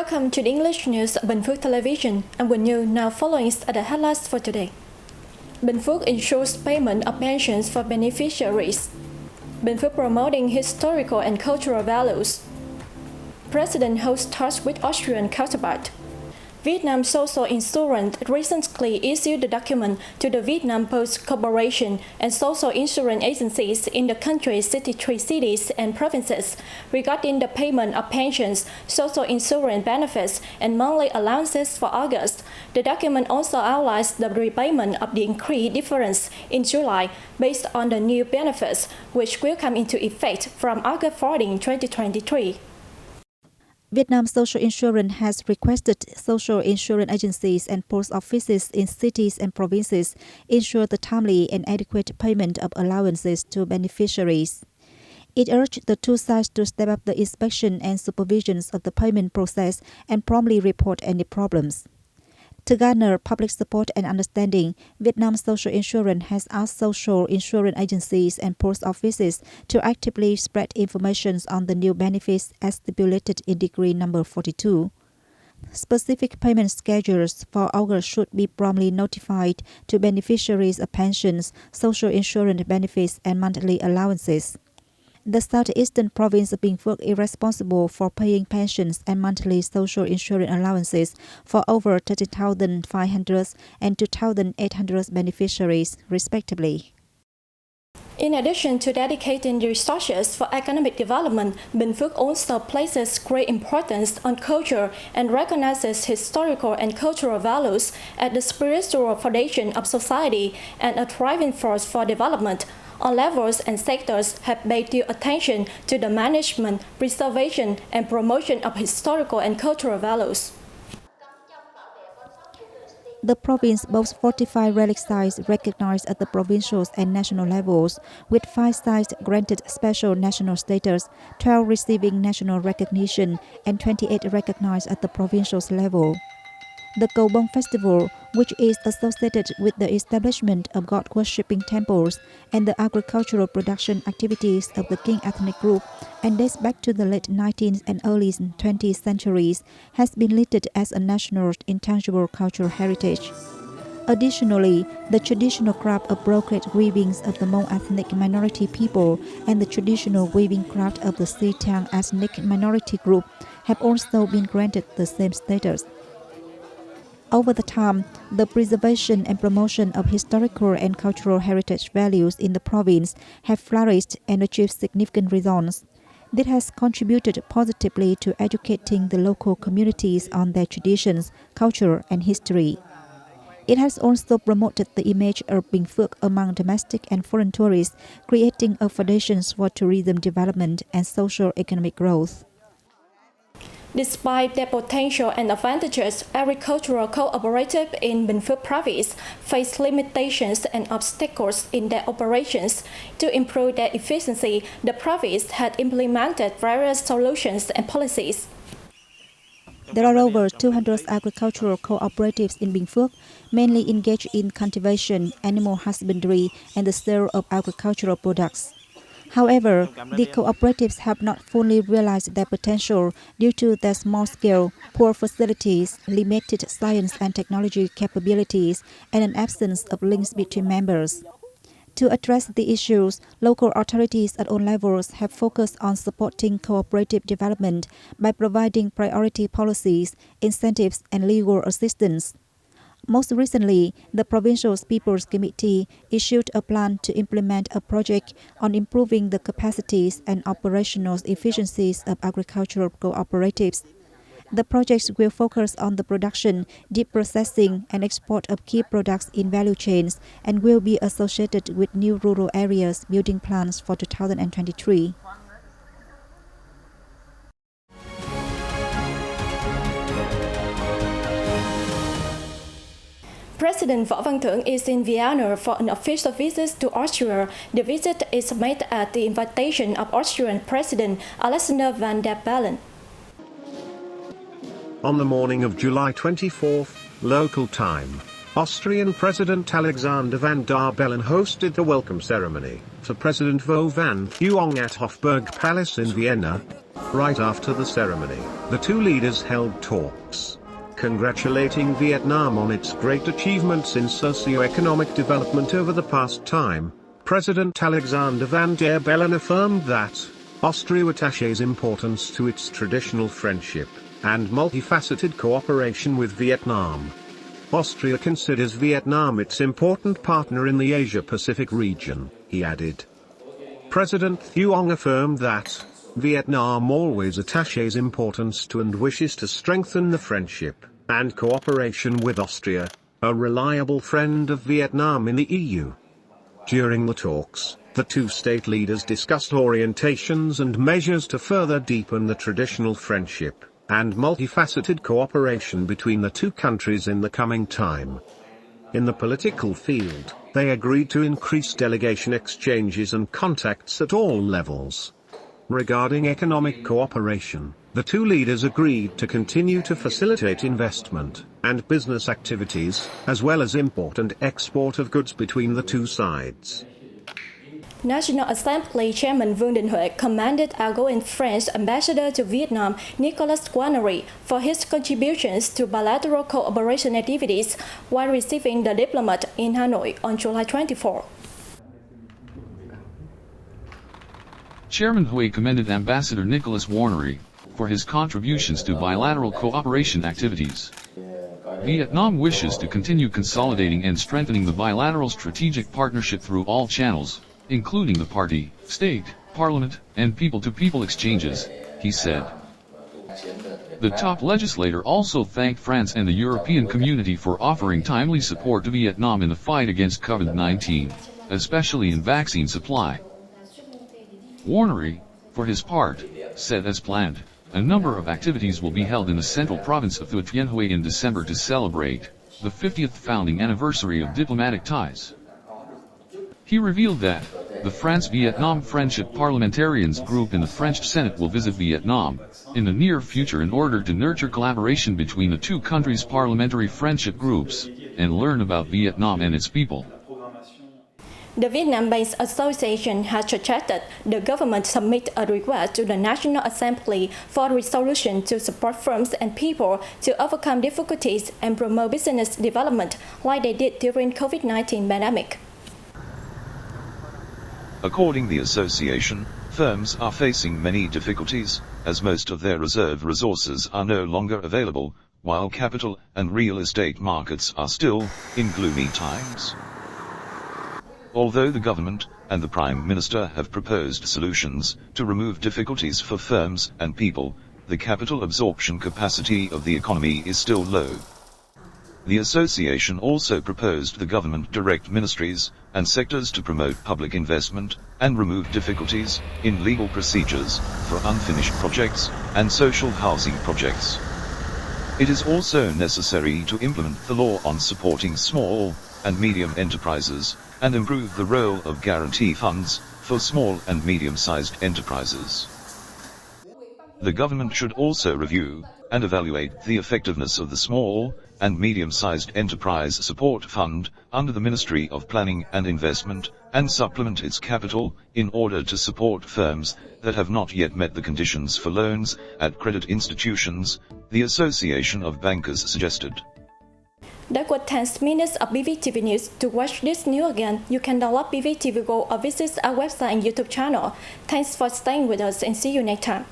Welcome to the English news of Bình Phuoc Television. I'm with you now. Following are the headlines for today. Binh Phuoc ensures payment of pensions for beneficiaries. Binh Phuoc promoting historical and cultural values. President hosts talks with Austrian counterpart. Vietnam Social Insurance recently issued a document to the Vietnam Post Corporation and social insurance agencies in the country's 63 cities and provinces regarding the payment of pensions, social insurance benefits, and monthly allowances for August. The document also outlines the repayment of the increased difference in July based on the new benefits, which will come into effect from August 14, 2023. Vietnam Social Insurance has requested social insurance agencies and post offices in cities and provinces ensure the timely and adequate payment of allowances to beneficiaries. It urged the two sides to step up the inspection and supervision of the payment process and promptly report any problems. To garner public support and understanding, Vietnam Social Insurance has asked social insurance agencies and post offices to actively spread information on the new benefits as stipulated in Decree number 42. Specific payment schedules for August should be promptly notified to beneficiaries of pensions, social insurance benefits, and monthly allowances. The southeastern province of Binh Phuoc is responsible for paying pensions and monthly social insurance allowances for over 30,500 and 2,800 beneficiaries, respectively. In addition to dedicating resources for economic development, Binh Phuoc also places great importance on culture and recognizes historical and cultural values as the spiritual foundation of society and a driving force for development. All levels and sectors have paid due attention to the management, preservation, and promotion of historical and cultural values. The province boasts 45 relic sites recognized at the provincial and national levels, with 5 sites granted special national status, 12 receiving national recognition, and 28 recognized at the provincial level. The Cầu Bông Festival, which is associated with the establishment of God-worshipping temples and the agricultural production activities of the King ethnic group, and dates back to the late 19th and early 20th centuries, has been listed as a national intangible cultural heritage. Additionally, the traditional craft of brocade weavings of the Hmong ethnic minority people and the traditional weaving craft of the Si Thang ethnic minority group have also been granted the same status. Over the time, the preservation and promotion of historical and cultural heritage values in the province have flourished and achieved significant results. This has contributed positively to educating the local communities on their traditions, culture, and history. It has also promoted the image of Binh Phuoc among domestic and foreign tourists, creating a foundation for tourism development and social-economic growth. Despite their potential and advantages, agricultural cooperatives in Binh Phuoc province face limitations and obstacles in their operations. To improve their efficiency, the province had implemented various solutions and policies. There are over 200 agricultural cooperatives in Binh Phuoc, mainly engaged in cultivation, animal husbandry, and the sale of agricultural products. However, the cooperatives have not fully realized their potential due to their small scale, poor facilities, limited science and technology capabilities, and an absence of links between members. To address the issues, local authorities at all levels have focused on supporting cooperative development by providing priority policies, incentives, and legal assistance. Most recently, the Provincial People's Committee issued a plan to implement a project on improving the capacities and operational efficiencies of agricultural cooperatives. The project will focus on the production, deep processing, and export of key products in value chains and will be associated with new rural areas building plans for 2023. President Võ Văn Thưởng is in Vienna for an official visit to Austria. The visit is made at the invitation of Austrian President Alexander Van der Bellen. On the morning of July 24, local time, Austrian President Alexander Van der Bellen hosted the welcome ceremony for President Vo van Phuong at Hofburg Palace in Vienna. Right after the ceremony, the two leaders held talks, congratulating Vietnam on its great achievements in socio-economic development over the past time. President Alexander Van der Bellen affirmed that Austria attaches importance to its traditional friendship and multifaceted cooperation with Vietnam. Austria considers Vietnam its important partner in the Asia-Pacific region, he added. President Thuong affirmed that Vietnam always attaches importance to and wishes to strengthen the friendship and cooperation with Austria, a reliable friend of Vietnam in the EU. During the talks, the two state leaders discussed orientations and measures to further deepen the traditional friendship and multifaceted cooperation between the two countries in the coming time. In the political field, they agreed to increase delegation exchanges and contacts at all levels. Regarding economic cooperation, the two leaders agreed to continue to facilitate investment and business activities, as well as import and export of goods between the two sides. National Assembly Chairman Vương Đình Huệ commended outgoing French Ambassador to Vietnam, Nicolas Guarnery, for his contributions to bilateral cooperation activities while receiving the diplomat in Hanoi on July 24. Chairman Huệ commended Ambassador Nicolas Guarnery for his contributions to bilateral cooperation activities. Vietnam wishes to continue consolidating and strengthening the bilateral strategic partnership through all channels, including the party, state, parliament, and people-to-people exchanges, he said. The top legislator also thanked France and the European community for offering timely support to Vietnam in the fight against COVID-19, especially in vaccine supply. Guarnery, for his part, said as planned, a number of activities will be held in the central province of Thừa Thiên Huế in December to celebrate the 50th founding anniversary of diplomatic ties. He revealed that the France-Vietnam Friendship Parliamentarians Group in the French Senate will visit Vietnam in the near future in order to nurture collaboration between the two countries' parliamentary friendship groups and learn about Vietnam and its people. The Vietnam-based association has suggested the government submit a request to the National Assembly for a resolution to support firms and people to overcome difficulties and promote business development like they did during COVID-19 pandemic. According to the association, firms are facing many difficulties, as most of their reserve resources are no longer available, while capital and real estate markets are still in gloomy times. Although the government and the Prime Minister have proposed solutions to remove difficulties for firms and people, the capital absorption capacity of the economy is still low. The association also proposed the government direct ministries and sectors to promote public investment and remove difficulties in legal procedures for unfinished projects and social housing projects. It is also necessary to implement the law on supporting small and medium enterprises and improve the role of guarantee funds for small and medium-sized enterprises. The government should also review and evaluate the effectiveness of the Small and Medium-Sized Enterprise Support Fund under the Ministry of Planning and Investment and supplement its capital in order to support firms that have not yet met the conditions for loans at credit institutions, the Association of Bankers suggested. That was 10 minutes of BPTV News. To watch this news again, you can download BPTV Go or visit our website and YouTube channel. Thanks for staying with us and see you next time.